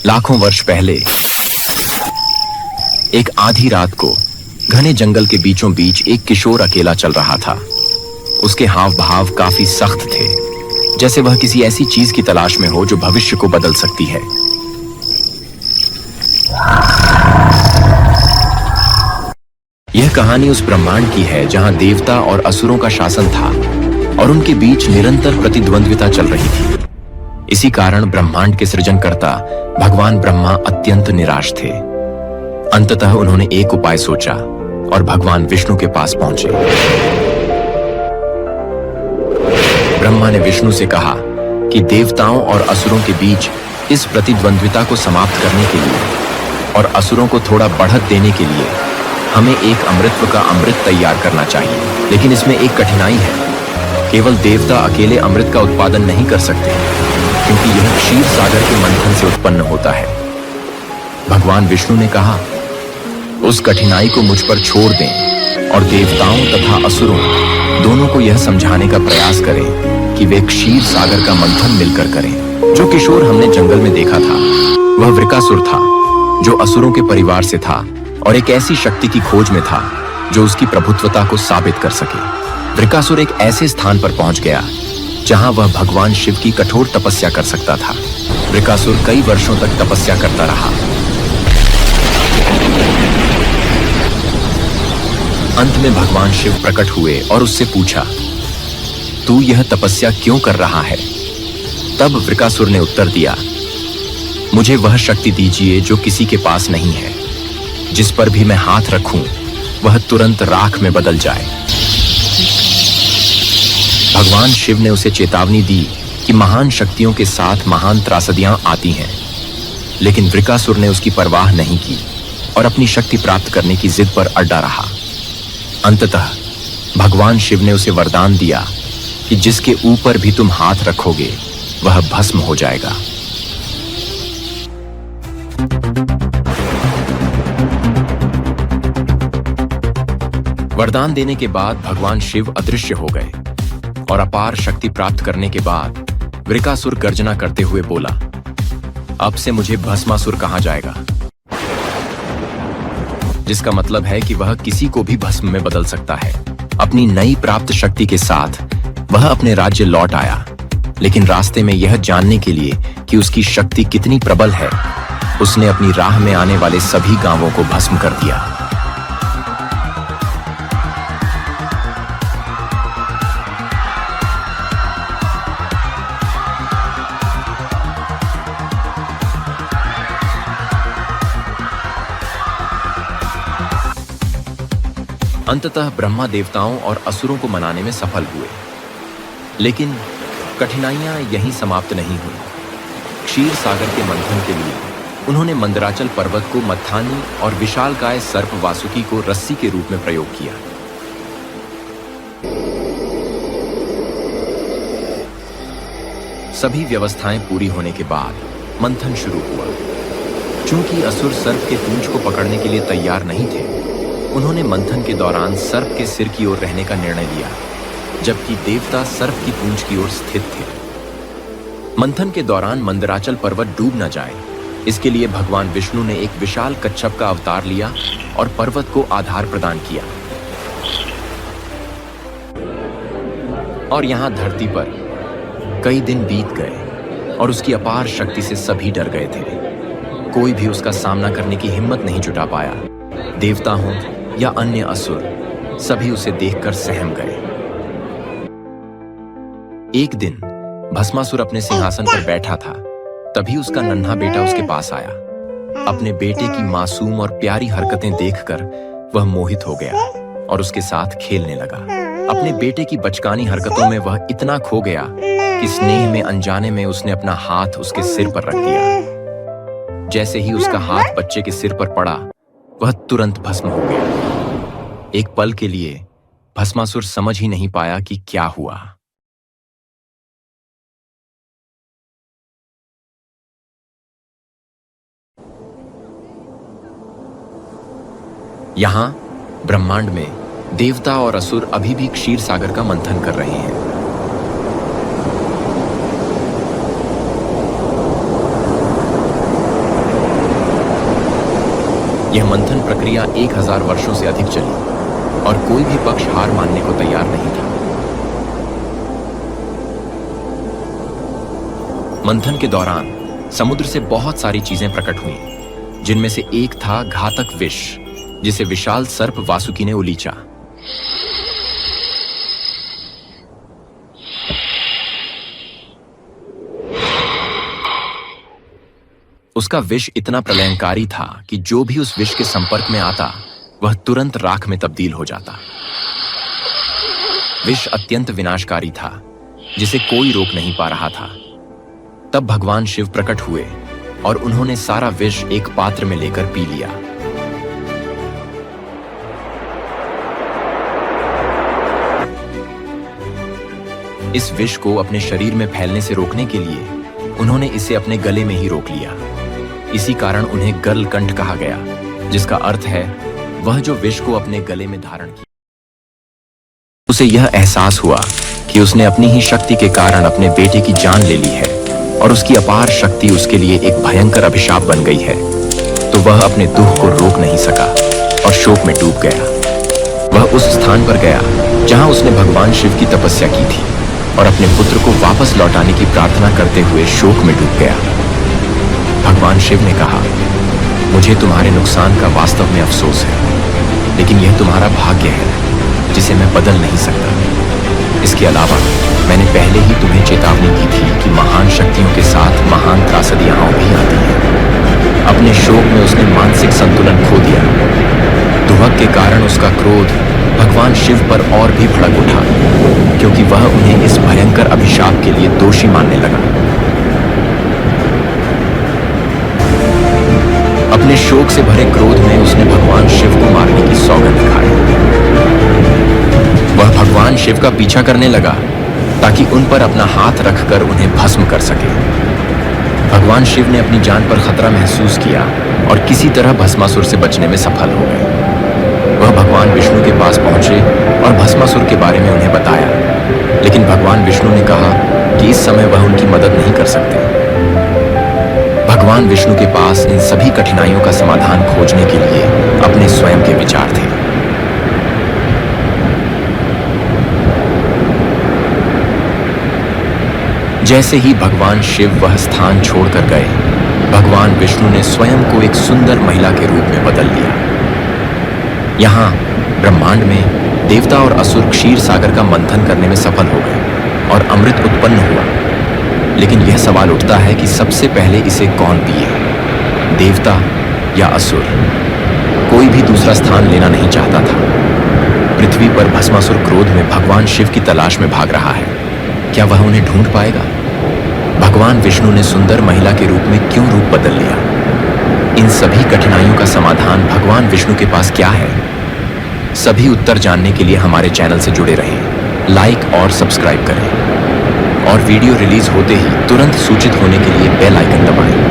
लाखों वर्ष पहले एक आधी रात को घने जंगल के बीचों बीच एक किशोर अकेला चल रहा था। उसके हाव भाव काफी सख्त थे, जैसे वह किसी ऐसी चीज की तलाश में हो जो भविष्य को बदल सकती है। यह कहानी उस ब्रह्मांड की है जहां देवता और असुरों का शासन था और उनके बीच निरंतर प्रतिद्वंद्विता चल रही थी। इसी कारण ब्रह्मांड के सृजनकर्ता भगवान ब्रह्मा अत्यंत निराश थे। अंततः उन्होंने एक उपाय सोचा और भगवान विष्णु के पास पहुंचे। ब्रह्मा ने विष्णु से कहा कि देवताओं और असुरों के बीच इस प्रतिद्वंद्विता को समाप्त करने के लिए और असुरों को थोड़ा बढ़त देने के लिए हमें एक अमृतत्व का अमृत तैयार करना चाहिए। लेकिन इसमें एक कठिनाई है, केवल देवता अकेले अमृत का उत्पादन नहीं कर सकते, क्योंकि यह क्षीर सागर के मंथन से उत्पन्न होता है। भगवान विष्णु ने कहा, उस कठिनाई को मुझ पर छोड़ दें और देवताओं तथा असुरों दोनों को यह समझाने का प्रयास करें कि वे क्षीर सागर का मंथन मिलकर करें। जो किशोर हमने जंगल में देखा था वह वृकासुर था, जो असुरों के परिवार से था और एक ऐसी शक्ति की खोज में था जो उसकी प्रभुत्वता को साबित कर सके। वृकासुर एक ऐसे स्थान पर पहुंच गया जहां वह भगवान शिव की कठोर तपस्या कर सकता था। वृकासुर कई वर्षों तक तपस्या करता रहा। अंत में भगवान शिव प्रकट हुए और उससे पूछा, तू यह तपस्या क्यों कर रहा है? तब वृकासुर ने उत्तर दिया, मुझे वह शक्ति दीजिए जो किसी के पास नहीं है, जिस पर भी मैं हाथ रखूं वह तुरंत राख में बदल जाए। भगवान शिव ने उसे चेतावनी दी कि महान शक्तियों के साथ महान त्रासदियां आती हैं, लेकिन वृकासुर ने उसकी परवाह नहीं की और अपनी शक्ति प्राप्त करने की जिद पर अड़ा रहा। अंततः भगवान शिव ने उसे वरदान दिया कि जिसके ऊपर भी तुम हाथ रखोगे वह भस्म हो जाएगा। वरदान देने के बाद भगवान शिव अदृश्य हो गए और अपार शक्ति प्राप्त करने के बाद वृकासुर गर्जना करते हुए बोला, अब से मुझे भस्मासुर कहा जाएगा, जिसका मतलब है कि वह किसी को भी भस्म में बदल सकता है। अपनी नई प्राप्त शक्ति के साथ वह अपने राज्य लौट आया, लेकिन रास्ते में यह जानने के लिए कि उसकी शक्ति कितनी प्रबल है, उसने अपनी राह में आने वाले सभी गांवों को भस्म कर दिया। अंततः ब्रह्मा देवताओं और असुरों को मनाने में सफल हुए, लेकिन कठिनाइयां यहीं समाप्त नहीं हुई। क्षीर सागर के मंथन के लिए उन्होंने मंदराचल पर्वत को मत्थानी और विशालकाय सर्प वासुकी को रस्सी के रूप में प्रयोग किया। सभी व्यवस्थाएं पूरी होने के बाद मंथन शुरू हुआ। चूंकि असुर सर्प के पूंछ को पकड़ने के लिए तैयार नहीं थे, उन्होंने मंथन के दौरान सर्प के सिर की ओर रहने का निर्णय लिया, जबकि देवता सर्प की पूंछ की ओर स्थित थे। मंथन के दौरान मंदराचल पर्वत डूब न जाए, इसके लिए भगवान विष्णु ने एक विशाल कच्छप का अवतार लिया और पर्वत को आधार प्रदान किया। और यहां धरती पर कई दिन बीत गए और उसकी अपार शक्ति से सभी डर गए थे। कोई भी उसका सामना करने की हिम्मत नहीं जुटा पाया। देवता हों या अन्य असुर, सभी उसे देखकर सहम गए। एक दिन भस्मासुर अपने सिंहासन पर बैठा था, तभी उसका नन्हा बेटा उसके पास आया। अपने बेटे की मासूम और प्यारी हरकतें देखकर वह मोहित हो गया और उसके साथ खेलने लगा। अपने बेटे की बचकानी हरकतों में वह इतना खो गया कि स्नेह में अनजाने में उसने अपना हाथ उसके सिर पर रख दिया। जैसे ही उसका हाथ बच्चे के सिर पर पड़ा, वह तुरंत भस्म हो गया। एक पल के लिए भस्मासुर समझ ही नहीं पाया कि क्या हुआ। यहां ब्रह्मांड में देवता और असुर अभी भी क्षीर सागर का मंथन कर रहे हैं। यह मंथन प्रक्रिया 1000 वर्षों से अधिक चली और कोई भी पक्ष हार मानने को तैयार नहीं था। मंथन के दौरान समुद्र से बहुत सारी चीजें प्रकट हुईं, जिनमें से एक था घातक विष, जिसे विशाल सर्प वासुकी ने उलीचा। उसका विष इतना प्रलयंकारी था कि जो भी उस विष के संपर्क में आता वह तुरंत राख में तब्दील हो जाता। विष अत्यंत विनाशकारी था, जिसे कोई रोक नहीं पा रहा था। तब भगवान शिव प्रकट हुए और उन्होंने सारा विष एक पात्र में लेकर पी लिया। इस विष को अपने शरीर में फैलने से रोकने के लिए उन्होंने इसे अपने गले में ही रोक लिया। इसी कारण उन्हें गलकंठ कहा गया, जिसका अर्थ है वह जो विष को अपने गले में धारण किया। उसे यह एहसास हुआ कि उसने अपनी ही शक्ति के कारण अपने बेटे की जान ले ली है और उसकी अपार शक्ति उसके लिए एक भयंकर अभिशाप बन गई है। तो वह अपने दुख को रोक नहीं सका और शोक में डूब गया। वह उस स्थान पर गया जहां उसने भगवान शिव की तपस्या की थी और अपने पुत्र को वापस लौटाने की प्रार्थना करते हुए शोक में डूब गया। भगवान शिव ने कहा, मुझे तुम्हारे नुकसान का वास्तव में अफसोस है, लेकिन यह तुम्हारा भाग्य है जिसे मैं बदल नहीं सकता। इसके अलावा मैंने पहले ही तुम्हें चेतावनी दी थी कि महान शक्तियों के साथ महान त्रासदियां भी आती हैं। अपने शोक में उसने मानसिक संतुलन खो दिया। दुहक के कारण उसका क्रोध भगवान शिव पर और भी भड़क उठा, क्योंकि वह उन्हें इस भयंकर अभिशाप के लिए दोषी मानने लगा। अपने शोक से भरे क्रोध में उसने भगवान शिव को मारने की सौगंध खाई। वह भगवान शिव का पीछा करने लगा ताकि उन पर अपना हाथ रखकर उन्हें भस्म कर सके। भगवान शिव ने अपनी जान पर खतरा महसूस किया और किसी तरह भस्मासुर से बचने में सफल हो गए। वह भगवान विष्णु के पास पहुंचे और भस्मासुर के बारे में उन्हें बताया, लेकिन भगवान विष्णु ने कहा कि इस समय वह उनकी मदद नहीं कर सकते। भगवान विष्णु के पास इन सभी कठिनाइयों का समाधान खोजने के लिए अपने स्वयं के विचार थे। जैसे ही भगवान शिव वह स्थान छोड़कर गए, भगवान विष्णु ने स्वयं को एक सुंदर महिला के रूप में बदल लिया। यहाँ ब्रह्मांड में देवता और असुर क्षीर सागर का मंथन करने में सफल हो गए और अमृत उत्पन्न हुआ। लेकिन यह सवाल उठता है कि सबसे पहले इसे कौन पिए, देवता या असुर? कोई भी दूसरा स्थान लेना नहीं चाहता था। पृथ्वी पर भस्मासुर क्रोध में भगवान शिव की तलाश में भाग रहा है। क्या वह उन्हें ढूंढ पाएगा? भगवान विष्णु ने सुंदर महिला के रूप में क्यों रूप बदल लिया? इन सभी कठिनाइयों का समाधान भगवान विष्णु के पास क्या है? सभी उत्तर जानने के लिए हमारे चैनल से जुड़े रहें, लाइक और सब्सक्राइब करें और वीडियो रिलीज होते ही तुरंत सूचित होने के लिए बेल आइकन दबाएं।